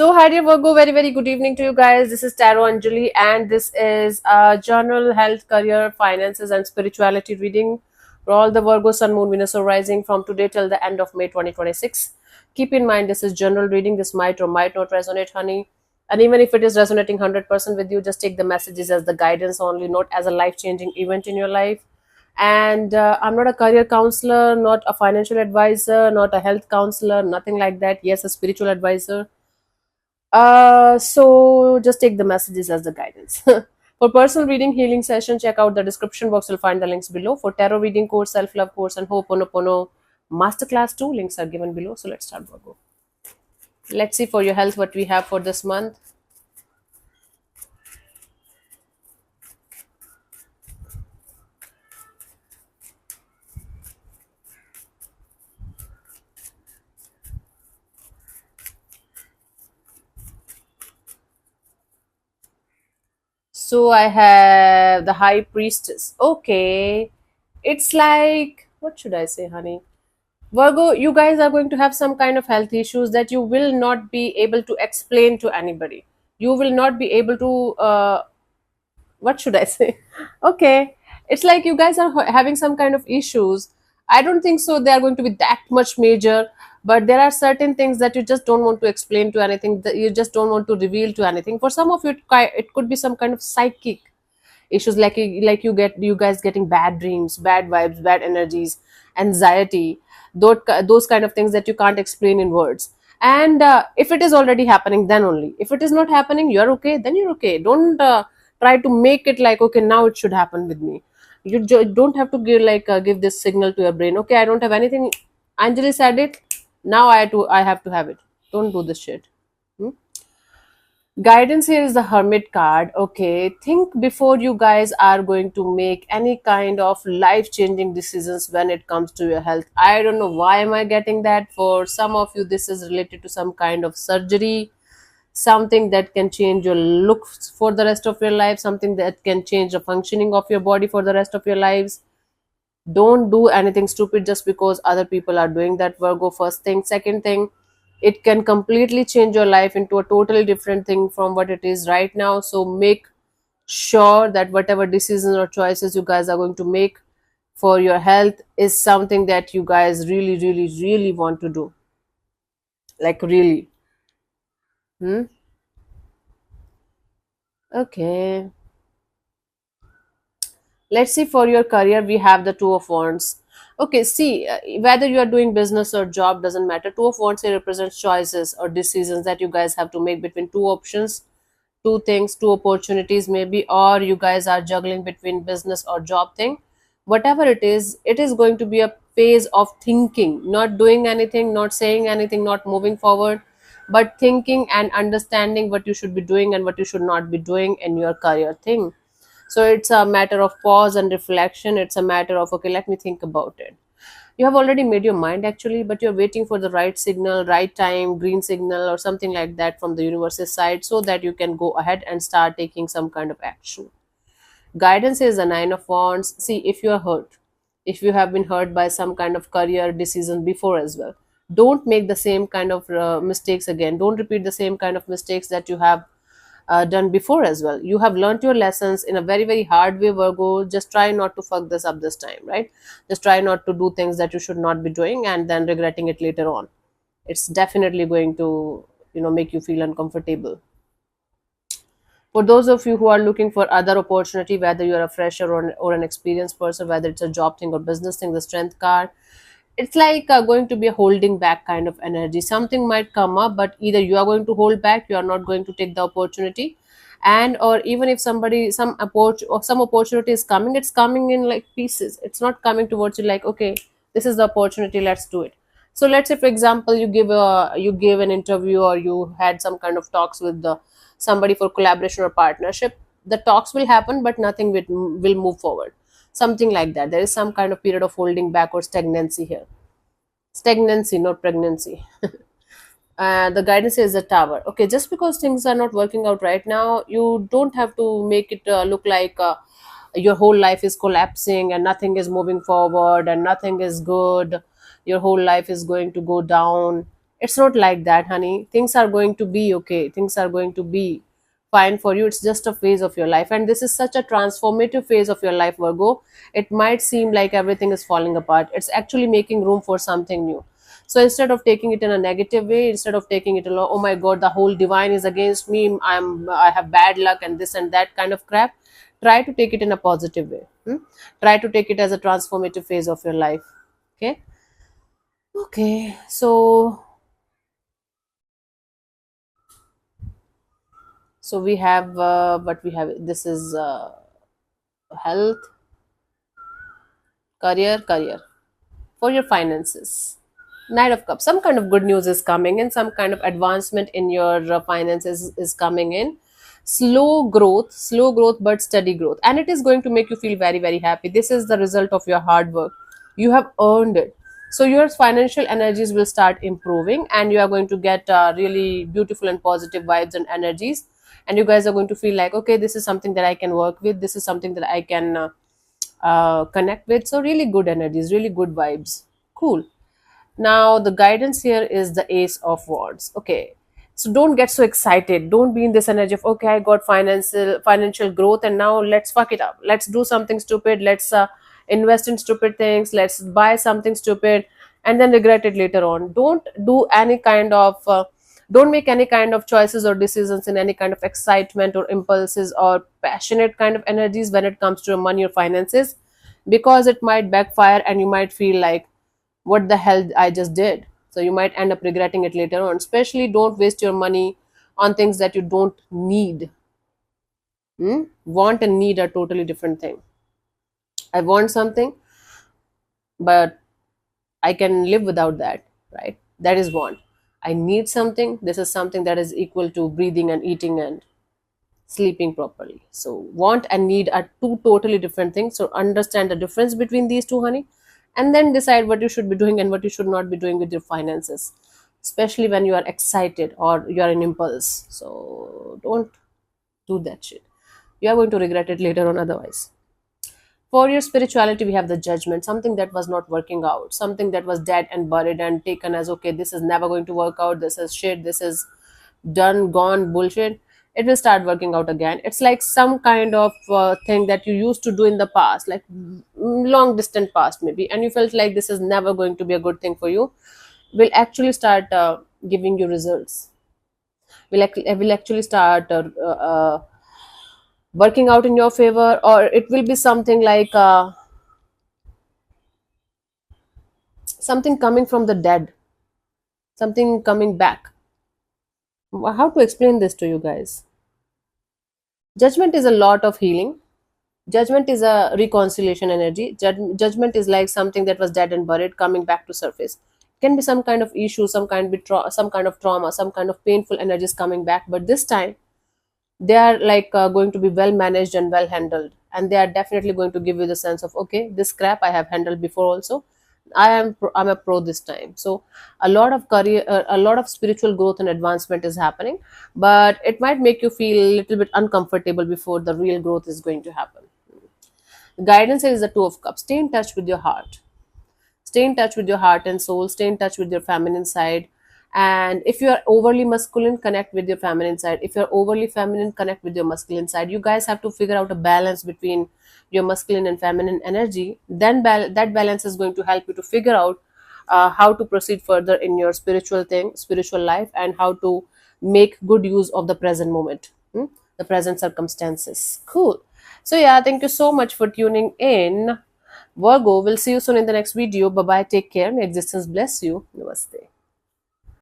Hi dear Virgo, very very good evening to you guys. This is Tarot Anjali, and this is a general health, career, finances, and spirituality reading for all the Virgo Sun, Moon, Venus, or Rising from today till the end of May 2026. Keep in mind this is general reading. This might or might not resonate, honey. And even if it is resonating 100% with you, just take the messages as the guidance only, not as a life changing event in your life. And I'm not a career counselor, not a financial advisor, not a health counselor, nothing like that. Yes, a spiritual advisor. So just take the messages as the guidance. For personal reading healing session, check out the description box. You'll find the links below. For tarot reading course, self love course, and Ho'oponopono masterclass too, links are given below. So let's start, Virgo. Let's see for your health what we have for this month. So I have the High Priestess. Okay, it's like, what should I say, honey? Virgo, you guys are going to have some kind of health issues that you will not be able to explain to anybody. You will not be able to, what should I say? Okay, it's like you guys are having some kind of issues. I don't think so. They are going to be that much major, but there are certain things that you just don't want to explain to anything, that you just don't want to reveal to anything. For some of you, it could be some kind of psychic issues, like you guys getting bad dreams, bad vibes, bad energies, anxiety, those kind of things that you can't explain in words. And if it is already happening, then only. If it is not happening, you're okay, then you're okay. Don't try to make it like, okay, now it should happen with me. You don't have to give this signal to your brain, okay, I don't have anything. Anjali said it, now I have to have it. Don't do this shit. Hmm? Guidance here is the Hermit card. Okay, think before you guys are going to make any kind of life changing decisions when it comes to your health. I don't know why am I getting that. For some of you, this is related to some kind of surgery, something that can change your looks for the rest of your life, something that can change the functioning of your body for the rest of your lives. Don't do anything stupid just because other people are doing that, Virgo. First thing. Second thing, it can completely change your life into a totally different thing from what it is right now. So make sure that whatever decisions or choices you guys are going to make for your health is something that you guys really really really want to do, like really. Hmm? Okay, let's see for your career. We have the Two of Wands. Okay, see, whether you are doing business or job, doesn't matter. Two of Wands here represents choices or decisions that you guys have to make between two options, two things, two opportunities maybe, or you guys are juggling between business or job thing. Whatever it is going to be a phase of thinking, not doing anything, not saying anything, not moving forward, but thinking and understanding what you should be doing and what you should not be doing in your career thing. So it's a matter of pause and reflection. It's a matter of, okay, let me think about it. You have already made your mind actually, but you're waiting for the right signal, right time, green signal or something like that from the universe's side, so that you can go ahead and start taking some kind of action. Guidance is the Nine of Wands. See, if you are hurt, if you have been hurt by some kind of career decision before as well, don't make the same kind of mistakes again. Don't repeat the same kind of mistakes that you have done before as well. You have learned your lessons in a very very hard way, Virgo. Just try not to fuck this up this time, right? Just try not to do things that you should not be doing and then regretting it later on. It's definitely going to, make you feel uncomfortable. For those of you who are looking for other opportunity, whether you're a fresher or an experienced person, whether it's a job thing or business thing, the Strength card, it's like going to be a holding back kind of energy. Something might come up, but either you are going to hold back, you are not going to take the opportunity, and or even if somebody some opportunity is coming, it's coming in like pieces. It's not coming towards you like, okay, this is the opportunity, let's do it. So let's say for example, you give an interview, or you had some kind of talks with somebody for collaboration or partnership. The talks will happen, but nothing will move forward, something like that. There is some kind of period of holding back or stagnancy here. Stagnancy, not pregnancy. The guidance is the Tower. Okay, just because things are not working out right now, you don't have to make it look like your whole life is collapsing and nothing is moving forward and nothing is good. Your whole life is going to go down. It's not like that, honey. Things are going to be okay. Things are going to be fine for you. It's just a phase of your life. And this is such a transformative phase of your life, Virgo. It might seem like everything is falling apart. It's actually making room for something new. So instead of taking it in a negative way, instead of taking it along, oh my God, the whole divine is against me. I have bad luck and this and that kind of crap. Try to take it in a positive way. Try to take it as a transformative phase of your life. Okay. Okay. So we have what we have. This is health, career for your finances. Knight of Cups. Some kind of good news is coming in. Some kind of advancement in your finances is coming in. Slow growth, but steady growth, and it is going to make you feel very, very happy. This is the result of your hard work. You have earned it. So your financial energies will start improving, and you are going to get really beautiful and positive vibes and energies. And you guys are going to feel like, okay, this is something that I can work with. This is something that I can connect with. So really good energies, really good vibes. Cool. Now, the guidance here is the Ace of Wands. Okay. So don't get so excited. Don't be in this energy of, okay, I got financial growth and now let's fuck it up. Let's do something stupid. Let's invest in stupid things. Let's buy something stupid and then regret it later on. Don't make any kind of choices or decisions in any kind of excitement or impulses or passionate kind of energies when it comes to your money or finances, because it might backfire and you might feel like, what the hell I just did. So you might end up regretting it later on. Especially don't waste your money on things that you don't need. Want and need are totally different thing. I want something, but I can live without that, right? That is want. I need something. This is something that is equal to breathing and eating and sleeping properly. So want and need are two totally different things. So understand the difference between these two, honey, and then decide what you should be doing and what you should not be doing with your finances, especially when you are excited or you are in impulse. So don't do that shit. You are going to regret it later on otherwise. For your spirituality, we have the Judgment, something that was not working out, something that was dead and buried and taken as, okay, this is never going to work out, this is shit, this is done, gone, bullshit. It will start working out again. It's like some kind of thing that you used to do in the past, like long distant past maybe, and you felt like this is never going to be a good thing for you, will actually start giving you results, will actually start working out in your favor, or it will be something like something coming from the dead, something coming back. How to explain this to you guys? Judgment is a lot of healing. Judgment is a reconciliation energy. Judgment is like something that was dead and buried coming back to surface. It can be some kind of issue, some kind of trauma, some kind of painful energies coming back, but this time they are like going to be well managed and well handled, and they are definitely going to give you the sense of, okay, this crap I have handled before also. I'm a pro this time. So a lot of spiritual growth and advancement is happening, but it might make you feel a little bit uncomfortable before the real growth is going to happen. Guidance is the Two of Cups. Stay in touch with your heart. Stay in touch with your heart and soul. Stay in touch with your feminine side. And if you are overly masculine, connect with your feminine side. If you're overly feminine, connect with your masculine side. You guys have to figure out a balance between your masculine and feminine energy. Then that balance is going to help you to figure out how to proceed further in your spiritual life, and how to make good use of the present moment, the present circumstances. Cool. So yeah, thank you so much for tuning in. Virgo, we'll see you soon in the next video. Bye bye. Take care. May existence bless you. Namaste.